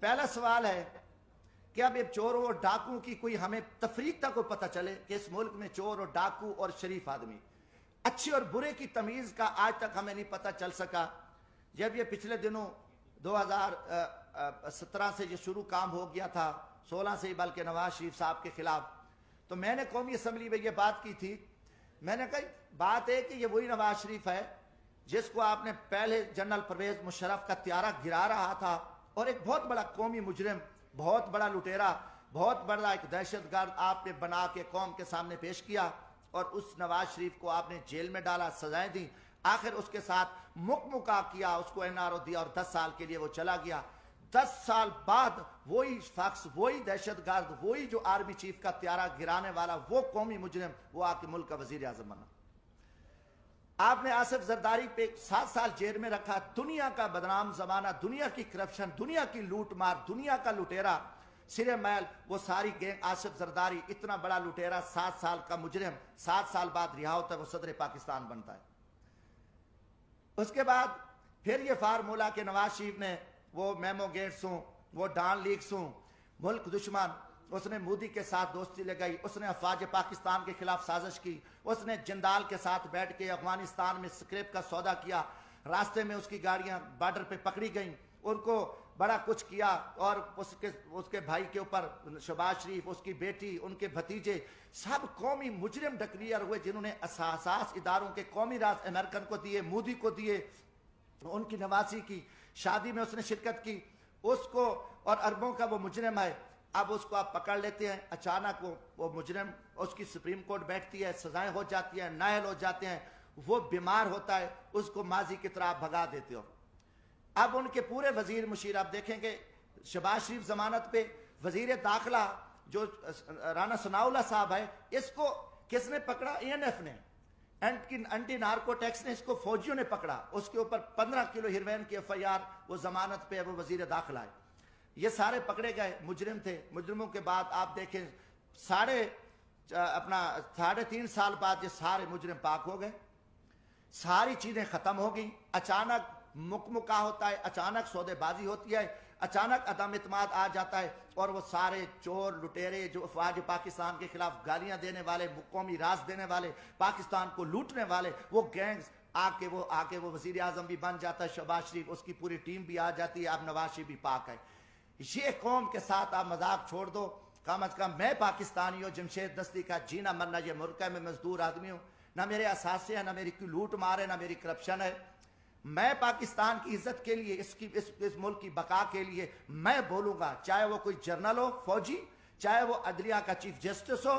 پہلا سوال ہے کہ اب یہ چوروں اور ڈاکوں کی کوئی ہمیں تفریق تک کو پتہ چلے کہ اس ملک میں چور اور ڈاکو اور شریف آدمی، اچھے اور برے کی تمیز کا آج تک ہمیں نہیں پتہ چل سکا۔ جب یہ پچھلے دنوں 2017 سے یہ شروع کام ہو گیا تھا، 16 سے ہی بلکہ نواز شریف صاحب کے خلاف، تو میں نے قومی اسمبلی میں یہ بات کی تھی۔ میں نے کہا بات ہے کہ یہ وہی نواز شریف ہے جس کو آپ نے پہلے جنرل پرویز مشرف کا طیارہ گرا رہا تھا اور ایک بہت بڑا قومی مجرم، بہت بڑا لٹیرا، بہت بڑا ایک دہشت گرد آپ نے بنا کے قوم کے سامنے پیش کیا، اور اس نواز شریف کو آپ نے جیل میں ڈالا، سزائیں دیں، آخر اس کے ساتھ مکمکا کیا، اس کو NRO دیا اور 10 سال کے لیے وہ چلا گیا۔ 10 سال بعد وہی شخص، وہی دہشت گرد، وہی جو آرمی چیف کا طیارہ گرانے والا، وہ قومی مجرم، وہ آپ کے ملک کا وزیر اعظم بنا۔ آپ نے آصف زرداری پہ 7 سال جیل میں رکھا، دنیا کا بدنام زمانہ، دنیا کی کرپشن، دنیا کی لوٹ مار، دنیا کا لٹیرا سرے میل، وہ ساری گینگ، آصف زرداری اتنا بڑا لٹیرا، 7 سال کا مجرم 7 سال بعد رہا ہوتا ہے، وہ صدر پاکستان بنتا ہے۔ اس کے بعد پھر یہ فارمولا کہ نواز شریف نے وہ میمو گیٹس ہوں، وہ ڈان لیکس ہوں، ملک دشمن، اس نے مودی کے ساتھ دوستی لگائی، اس نے افواج پاکستان کے خلاف سازش کی، اس نے جندال کے ساتھ بیٹھ کے افغانستان میں سکریپ کا سودا کیا، راستے میں اس کی گاڑیاں بارڈر پہ پکڑی گئیں، ان کو بڑا کچھ کیا، اور اس کے بھائی کے اوپر شہباز شریف، اس کی بیٹی، ان کے بھتیجے، سب قومی مجرم ڈکلیئر ہوئے، جنہوں نے اساس اداروں کے قومی راز امریکن کو دیے، مودی کو دیے، ان کی نواسی کی شادی میں اس نے شرکت کی، اس کو، اور اربوں کا وہ مجرم ہے۔ اب اس کو آپ پکڑ لیتے ہیں، اچانک وہ مجرم، اس کی سپریم کورٹ بیٹھتی ہے، سزائیں ہو جاتی ہیں، نااہل ہو جاتے ہیں، وہ بیمار ہوتا ہے، اس کو ماضی کی طرح بھگا دیتے ہو۔ اب ان کے پورے وزیر مشیر آپ دیکھیں گے، شہباز شریف ضمانت پہ، وزیر داخلہ جو رانا ثناء اللہ صاحب ہے، اس کو کس نے پکڑا؟ ANF نے، اینٹی نارکو ٹیکس نے، اس کو فوجیوں نے پکڑا، اس کے اوپر 15 کلو ہیروین کی FIR، وہ ضمانت پہ، وہ وزیر داخلہ ہے۔ یہ سارے پکڑے گئے، مجرم تھے۔ مجرموں کے بعد آپ دیکھیں 3.5 سال بعد یہ سارے مجرم پاک ہو گئے، ساری چیزیں ختم ہو گئیں، اچانک مکمکا ہوتا ہے، اچانک سودے بازی ہوتی ہے، اچانک عدم اعتماد آ جاتا ہے، اور وہ سارے چور لٹیرے جو افواج پاکستان کے خلاف گالیاں دینے والے، قومی راز دینے والے، پاکستان کو لوٹنے والے، وہ گینگز آ کے وہ وزیر اعظم بھی بن جاتا ہے شہباز شریف، اس کی پوری ٹیم بھی آ جاتی ہے، اب نواز شریف بھی پاک ہے۔ یہ قوم کے ساتھ آپ مذاق چھوڑ دو، کم از کم میں پاکستانی ہوں، جمشید دستی کا جینا مرنا یہ ملک ہے، میں مزدور آدمی ہوں، نہ میرے اثاثے ہیں، نہ میری کوئی لوٹ مار ہے، نہ میری کرپشن ہے۔ میں پاکستان کی عزت کے لیے، اس ملک کی بقا کے لیے میں بولوں گا، چاہے وہ کوئی جرنل ہو، فوجی، چاہے وہ عدلیہ کا چیف جسٹس ہو،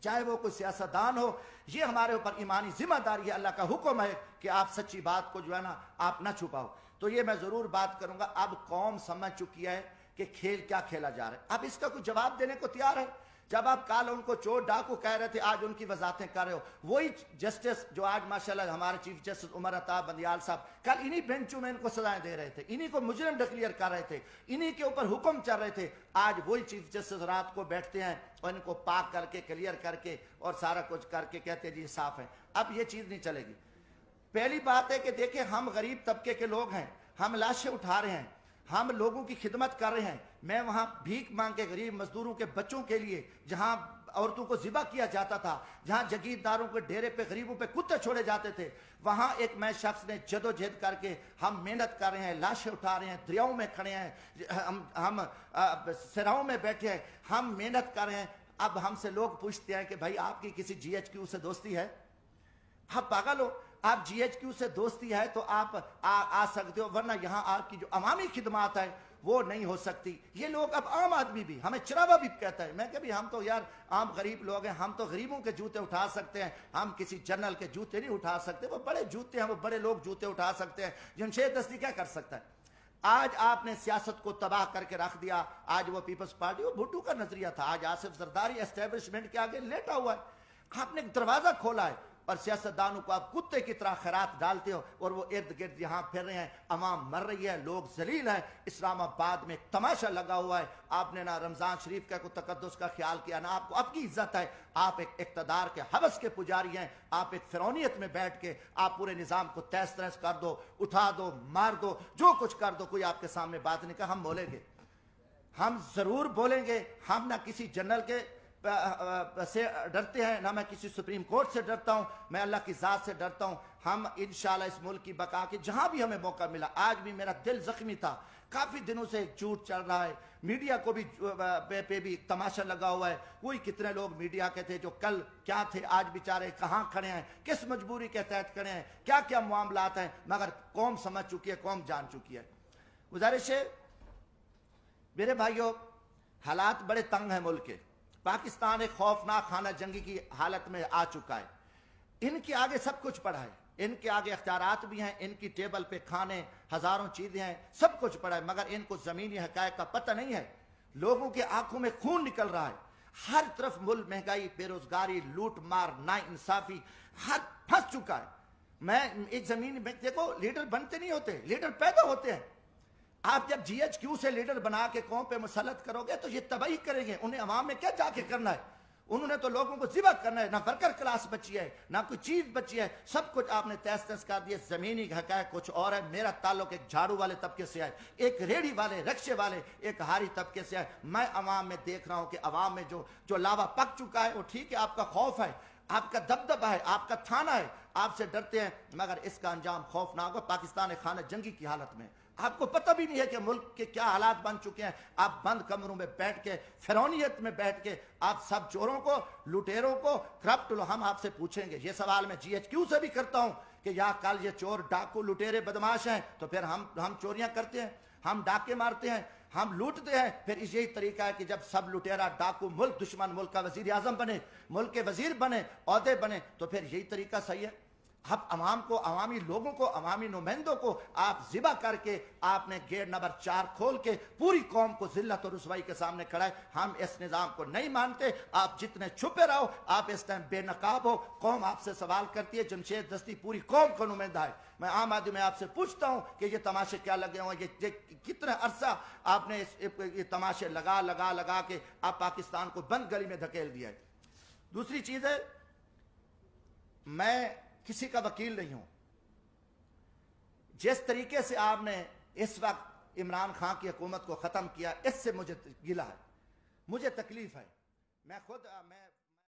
چاہے وہ کوئی سیاستدان ہو، یہ ہمارے اوپر ایمانی ذمہ داری ہے، اللہ کا حکم ہے کہ آپ سچی بات کو جو ہے نا آپ نہ چھپاؤ۔ تو یہ میں ضرور بات کروں گا۔ اب قوم سمجھ چکی ہے کہ کھیل کیا کھیلا جا رہا ہے، اب اس کا کوئی جواب دینے کو تیار ہے۔ جب آپ کل ان کو چور ڈاکو کہہ رہے تھے، آج ان کی وضاحتیں کر رہے ہو، وہی جسٹس جو آج ماشاءاللہ ہمارے چیف جسٹس عمر عطا بندیال صاحب کل انہی بینچوں میں ان کو سزائیں دے رہے تھے، انہی کو مجرم ڈکلیئر کر رہے تھے، انہی کے اوپر حکم چل رہے تھے، آج وہی چیف جسٹس رات کو بیٹھتے ہیں اور ان کو پاک کر کے، کلیئر کر کے اور سارا کچھ کر کے کہتے ہیں جی صاف ہے۔ اب یہ چیز نہیں چلے گی۔ پہلی بات ہے کہ دیکھیں ہم غریب طبقے کے لوگ ہیں، ہم لاشیں اٹھا رہے ہیں، ہم لوگوں کی خدمت کر رہے ہیں۔ میں وہاں بھیک مانگ کے غریب مزدوروں کے بچوں کے لیے، جہاں عورتوں کو ذبح کیا جاتا تھا، جہاں جگیرداروں کے ڈیرے پہ غریبوں پہ کتے چھوڑے جاتے تھے، وہاں ایک میں شخص نے جدوجہد کر کے ہم محنت کر رہے ہیں، لاشیں اٹھا رہے ہیں، دریاؤں میں کھڑے ہیں، ہم سراؤں میں بیٹھے ہیں، ہم محنت کر رہے ہیں۔ اب ہم سے لوگ پوچھتے ہیں کہ بھائی آپ کی کسی GHQ سے دوستی ہے؟ آپ پاگل ہو؟ آپ GHQ سے دوستی ہے تو آپ آ سکتے ہو، ورنہ یہاں آپ کی جو عوامی خدمات ہے وہ نہیں ہو سکتی۔ یہ لوگ اب عام آدمی بھی ہمیں چراوا بھی کہتا ہے، میں کہ بھی ہم تو یار عام غریب لوگ ہیں، ہم تو غریبوں کے جوتے اٹھا سکتے ہیں، ہم کسی جنرل کے جوتے نہیں اٹھا سکتے، وہ بڑے جوتے ہیں، وہ بڑے لوگ جوتے اٹھا سکتے ہیں، جمشید دستی کیا کر سکتا ہے؟ آج آپ نے سیاست کو تباہ کر کے رکھ دیا۔ آج وہ پیپلز پارٹی، وہ بھٹو کا نظریہ تھا، آج آصف زرداری اسٹیبلشمنٹ کے آگے لیٹا ہوا ہے۔ آپ نے ایک دروازہ کھولا ہے اور سیاستدانوں کو آپ کتے کی طرح خیرات ڈالتے ہو، اور وہ ارد گرد یہاں پھر رہے ہیں، عوام مر رہی ہے، لوگ ذلیل ہیں۔ اسلام آباد میں ایک تماشا لگا ہوا ہے، آپ نے نہ رمضان شریف کا کوئی تقدس کا خیال کیا، نہ آپ کو آپ کی عزت ہے۔ آپ ایک اقتدار کے حوث کے پجاری ہیں، آپ ایک فرعونیت میں بیٹھ کے آپ پورے نظام کو تہس نہس کر دو، اٹھا دو، مار دو، جو کچھ کر دو، کوئی آپ کے سامنے بات نہیں کہا، ہم بولیں گے۔ ہم ضرور بولیں گے، ہم نہ کسی جنرل کے سے ڈرتے ہیں، نہ میں کسی سپریم کورٹ سے ڈرتا ہوں، میں اللہ کی ذات سے ڈرتا ہوں۔ ہم انشاءاللہ اس ملک کی بقا کے جہاں بھی ہمیں موقع ملا، آج بھی میرا دل زخمی تھا، کافی دنوں سے جھوٹ چل رہا ہے، میڈیا کو بھی پہ بھی تماشا لگا ہوا ہے، کوئی کتنے لوگ میڈیا کے تھے جو کل کیا تھے، آج بیچارے کہاں کھڑے ہیں، کس مجبوری کے تحت کھڑے ہیں، کیا کیا معاملات ہیں، مگر قوم سمجھ چکی ہے، قوم جان چکی ہے۔ گزارش ہے میرے بھائیوں، حالات بڑے تنگ ہیں ملک کے، پاکستان ایک خوفناک خانہ جنگی کی حالت میں آ چکا ہے، ان کے آگے سب کچھ پڑا ہے، ان کے آگے اختیارات بھی ہیں، ان کی ٹیبل پہ کھانے ہزاروں چیزیں ہیں، سب کچھ پڑا ہے، مگر ان کو زمینی حقائق کا پتہ نہیں ہے، لوگوں کے آنکھوں میں خون نکل رہا ہے، ہر طرف ملک مہنگائی، بے روزگاری، لوٹ مار، ناانصافی، ہر پھنس چکا ہے۔ میں ایک زمین میں دیکھو، لیڈر بنتے نہیں ہوتے، لیڈر پیدا ہوتے ہیں۔ آپ جب جی ایچ کیو سے لیڈر بنا کے قوم پہ مسلط کرو گے تو یہ تباہی کریں گے، انہیں عوام میں کیا جا کے کرنا ہے، انہوں نے تو لوگوں کو ذبح کرنا ہے، نہ ورکر کلاس بچی ہے، نہ کوئی چیز بچی ہے، سب کچھ آپ نے تہس تہس کر دیا۔ زمینی حقائق کچھ اور ہے۔ میرا تعلق ایک جھاڑو والے طبقے سے ہے، ایک ریڑھی والے، رکشے والے، ایک ہاری طبقے سے ہے۔ میں عوام میں دیکھ رہا ہوں کہ عوام میں جو لاوا پک چکا ہے، وہ ٹھیک ہے، آپ کا خوف ہے، آپ کا دبدبہ ہے، آپ کا تھانہ ہے، آپ سے ڈرتے ہیں، مگر اس کا انجام خوفناک ہے۔ پاکستان ایک خانہ جنگی کی حالت میں، آپ کو پتہ بھی نہیں ہے کہ ملک کے کیا حالات بن چکے ہیں۔ آپ بند کمروں میں بیٹھ کے، فرعونیت میں بیٹھ کے، آپ سب چوروں کو، لٹیروں کو، کرپٹ لو، ہم آپ سے پوچھیں گے، یہ سوال میں جی ایچ کیو سے بھی کرتا ہوں کہ یا کل یہ چور، ڈاکو، لٹیرے، بدماش ہیں تو پھر ہم چوریاں کرتے ہیں، ہم ڈاکے مارتے ہیں، ہم لوٹتے ہیں، پھر یہی طریقہ ہے کہ جب سب لٹیرا، ڈاکو، ملک دشمن، ملک کا وزیر اعظم بنے، ملک کے وزیر بنے، عہدے بنے، تو پھر یہی طریقہ صحیح ہے۔ اب عوام کو، عوامی لوگوں کو، عوامی نمائندوں کو آپ ذبح کر کے، آپ نے گیٹ نمبر 4 کھول کے پوری قوم کو ذلت اور رسوائی کے سامنے کھڑا ہے۔ ہم اس نظام کو نہیں مانتے، آپ جتنے چھپے رہو، آپ اس ٹائم بے نقاب ہو، قوم آپ سے سوال کرتی ہے، جمشید دستی پوری قوم کا نمائندہ ہے۔ میں عام آدمی میں آپ سے پوچھتا ہوں کہ یہ تماشے کیا لگے ہوئے، یہ کتنا عرصہ آپ نے یہ تماشے لگا کے آپ پاکستان کو بند گلی میں دھکیل دیا ہے۔ دوسری چیز ہے، میں کسی کا وکیل نہیں ہوں، جس طریقے سے آپ نے اس وقت عمران خان کی حکومت کو ختم کیا، اس سے مجھے گلہ ہے، مجھے تکلیف ہے، میں